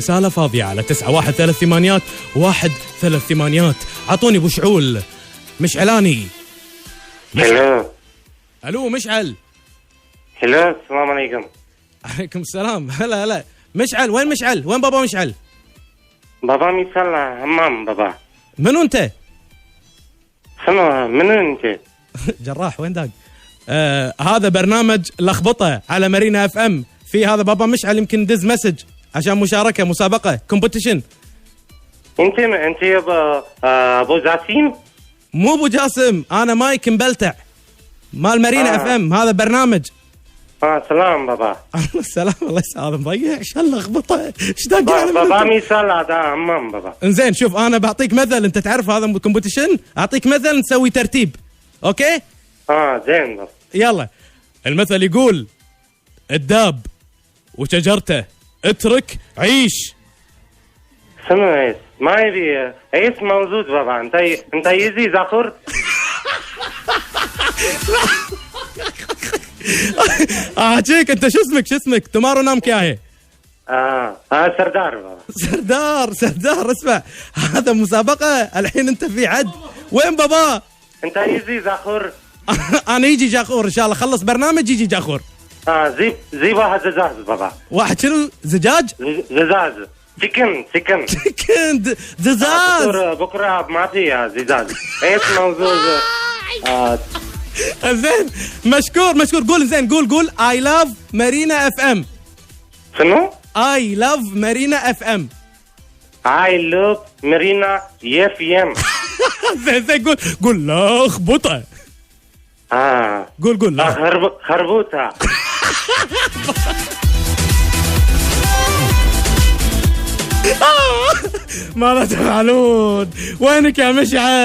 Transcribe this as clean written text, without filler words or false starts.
رسالة فاضية على 9138 عطوني ابو شعول مشعلاني. هلو. الو مشعل. هلو السلام عليكم. عليكم السلام. هلا مشعل. وين مشعل؟ وين بابا مشعل؟ بابا ميسال همام. بابا منو انت؟ شنو منو انت؟ جراح وين داق؟ هذا برنامج لخبطة على مارينا اف ام. في هذا بابا مشعل يمكن دز مسج عشان مشاركة مسابقة كومبيتيشن. انت ابو جاسم؟ مو ابو جاسم، انا مايك مبلتع مال مارينا اف ام. هذا برنامج. سلام بابا. السلام. الله يسعدك. هذا مضيع ايش هاللخبطة؟ ايش داق بابا ميسال هذا همام. بابا انزين شوف انا بعطيك مثل. انت تعرف هذا كومبيتيشن، اعطيك مثل نسوي ترتيب. اوكي زين بابا. يلا المثل يقول الداب وشجرته اترك عيش. شنو عيش؟ ما يبي عيش موجود بابا. انت يزي زخور. احكيك انت شو اسمك تمارو نام كيا هي. سردار بابا. سردار اسمع، هذا مسابقة الحين انت في عد. وين بابا؟ انت يزي زخور. انا يجي جاخور ان شاء الله. خلص برنامج يجي جاخور. زي واحد زجاج بابا. واحد شنو زجاج؟ زجاج تشيكن زجاج. بكره ما في زجاج. ايش موجود؟ زين مشكور. قول زين قول I love مارينا اف ام. شنو؟ I love مارينا اف ام. I love مارينا اف ام. زين قول لخبطة. قول خربوطة. ماذا تفعلون؟ وينك يا مشعل؟